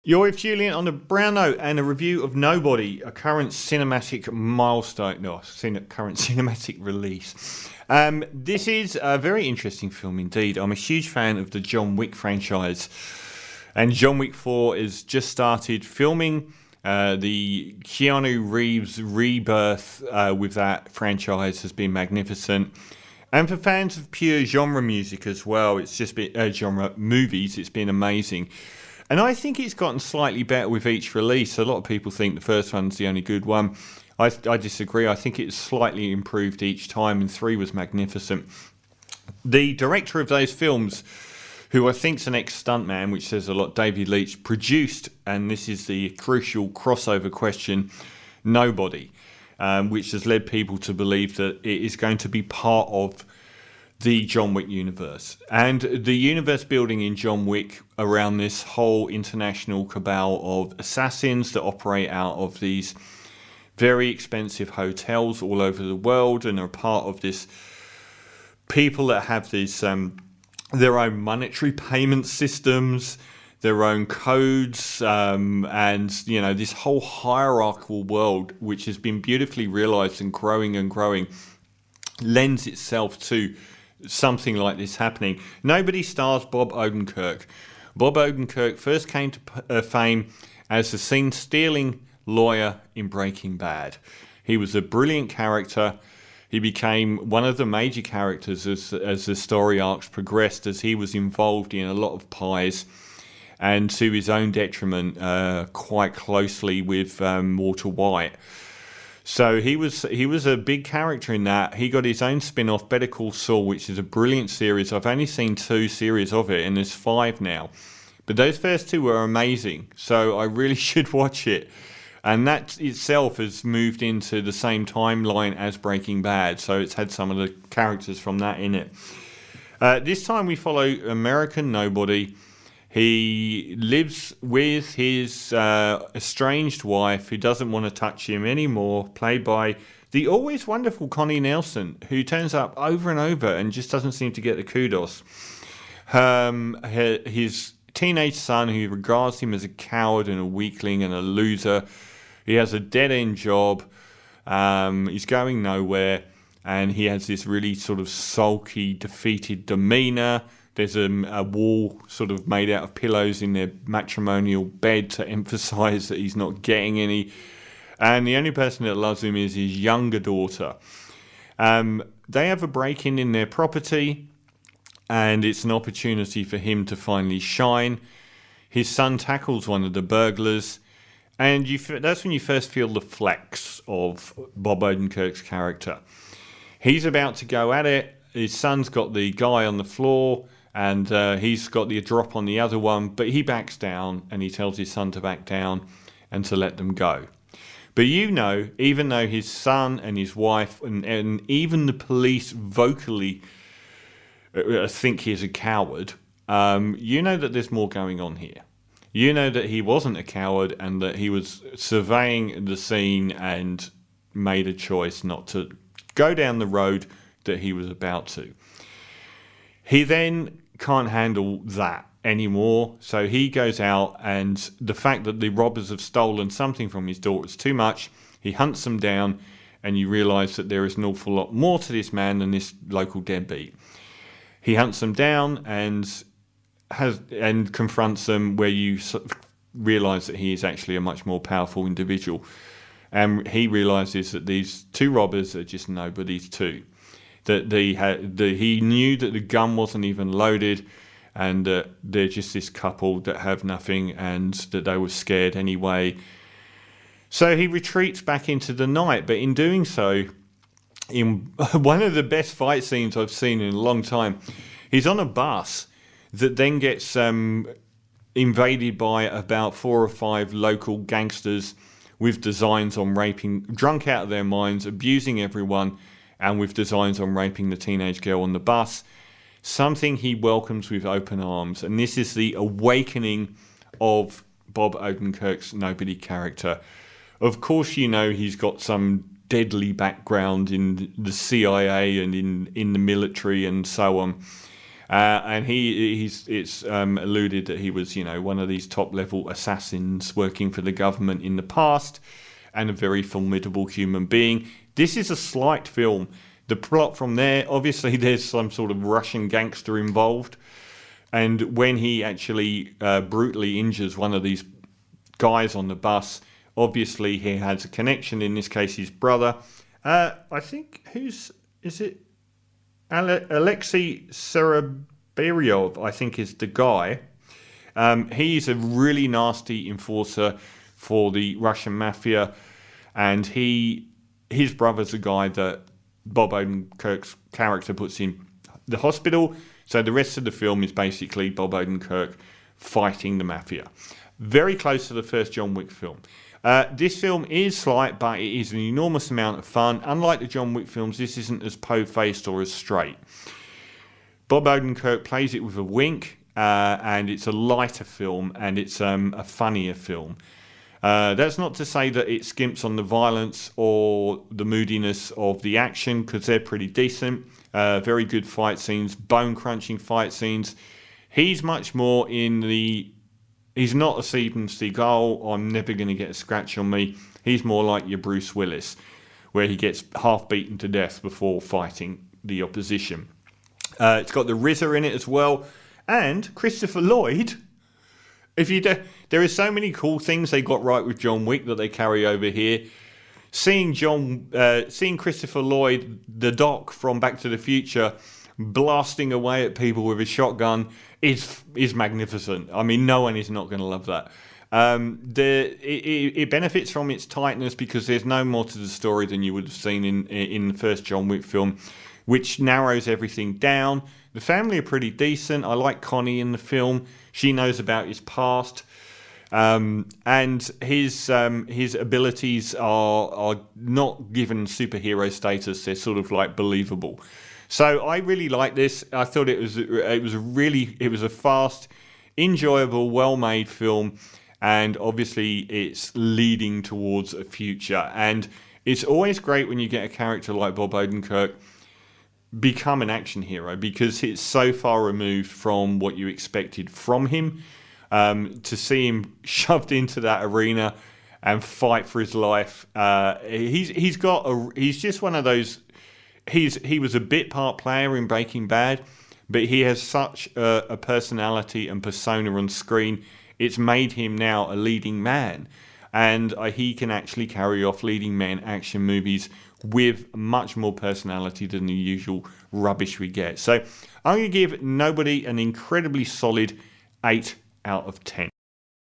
You're with Julian on the brown note and a review of Nobody, a current cinematic milestone, current cinematic release. This is a very interesting film indeed. I'm a huge fan of the John Wick franchise, and John Wick 4 has just started filming. The Keanu Reeves rebirth with that franchise has been magnificent. And for fans of pure genre music as well, it's just been genre movies, it's been amazing. And I think it's gotten slightly better with each release. A lot of people think the first one's the only good one. I disagree. I think it's slightly improved each time, and 3 was magnificent. The director of those films, who I think's an ex-stuntman, which says a lot, David Leitch, produced, and this is the crucial crossover question, Nobody, which has led people to believe that it is going to be part of the John Wick universe. And the universe building in John Wick around this whole international cabal of assassins that operate out of these very expensive hotels all over the world and are part of this people that have this their own monetary payment systems, their own codes, and this whole hierarchical world, which has been beautifully realized and growing, lends itself to something like this happening. Nobody stars Bob Odenkirk. Bob Odenkirk first came to fame as the scene-stealing lawyer in Breaking Bad. He was a brilliant character. He became one of the major characters as the story arcs progressed, as he was involved in a lot of pies, and to his own detriment, quite closely with Walter White. So he was a big character in that. He got his own spin-off, Better Call Saul, which is a brilliant series. I've only seen 2 series of it, and there's 5 now. But those first 2 were amazing, so I really should watch it. And that itself has moved into the same timeline as Breaking Bad, so it's had some of the characters from that in it. This time we follow American Nobody. He lives with his estranged wife who doesn't want to touch him anymore, played by the always wonderful Connie Nielsen, who turns up over and over and just doesn't seem to get the kudos. His teenage son, who regards him as a coward and a weakling and a loser. He has a dead-end job. He's going nowhere, and he has this really sort of sulky, defeated demeanour. There's a wall sort of made out of pillows in their matrimonial bed to emphasise that he's not getting any. And the only person that loves him is his younger daughter. They have a break-in in their property, and it's an opportunity for him to finally shine. His son tackles one of the burglars, and that's when you first feel the flex of Bob Odenkirk's character. He's about to go at it. His son's got the guy on the floor, and he's got the drop on the other one, but he backs down, and he tells his son to back down and to let them go. But even though his son and his wife and even the police vocally think he's a coward, that there's more going on here. You know that he wasn't a coward and that he was surveying the scene and made a choice not to go down the road that he was about to. He then can't handle that anymore, so he goes out, and the fact that the robbers have stolen something from his daughter is too much. He hunts them down, and you realise that there is an awful lot more to this man than this local deadbeat. He hunts them down and confronts them, where you realise that he is actually a much more powerful individual. And he realises that these 2 robbers are just nobodies too. That he knew that the gun wasn't even loaded, and that they're just this couple that have nothing, and that they were scared anyway. So he retreats back into the night, but in doing so, in one of the best fight scenes I've seen in a long time, he's on a bus that then gets invaded by about 4 or 5 local gangsters with designs on raping, drunk out of their minds, abusing everyone, and with designs on raping the teenage girl on the bus. Something he welcomes with open arms. And this is the awakening of Bob Odenkirk's Nobody character. Of course, he's got some deadly background in the CIA and in the military and so on. And it's alluded that he was, one of these top-level assassins working for the government in the past, and a very formidable human being. This is a slight film. The plot from there, obviously there's some sort of Russian gangster involved, and when he actually brutally injures one of these guys on the bus, obviously he has a connection, in this case his brother. I think, is it? Alexei Sereberyov, I think, is the guy. He's a really nasty enforcer for the Russian mafia, and his brother's a guy that Bob Odenkirk's character puts in the hospital. So the rest of the film is basically Bob Odenkirk fighting the mafia. Very close to the first John Wick film. This film is slight, but it is an enormous amount of fun. Unlike the John Wick films, this isn't as po-faced or as straight. Bob Odenkirk plays it with a wink, and it's a lighter film, and it's a funnier film. That's not to say that it skimps on the violence or the moodiness of the action, because they're pretty decent. Very good fight scenes, bone-crunching fight scenes. He's much more in the... He's not a Steven Seagal, I'm never going to get a scratch on me. He's more like your Bruce Willis, where he gets half beaten to death before fighting the opposition. It's got the RZA in it as well, and Christopher Lloyd. There are so many cool things they got right with John Wick that they carry over here. Seeing Christopher Lloyd, the Doc from Back to the Future, blasting away at people with a shotgun is magnificent. I mean, no one is not going to love that. It benefits from its tightness because there's no more to the story than you would have seen in the first John Wick film, which narrows everything down. The family are pretty decent. I like Connie in the film. She knows about his past. And his abilities are not given superhero status. They're sort of like believable. So I really like this. I thought it was a fast, enjoyable, well-made film, and obviously it's leading towards a future. And it's always great when you get a character like Bob Odenkirk become an action hero, because it's so far removed from what you expected from him. To see him shoved into that arena and fight for his life, he's just one of those. He was a bit part player in Breaking Bad, but he has such a personality and persona on screen. It's made him now a leading man, and he can actually carry off leading man action movies with much more personality than the usual rubbish we get. So I'm going to give Nobody an incredibly solid 8 out of 10.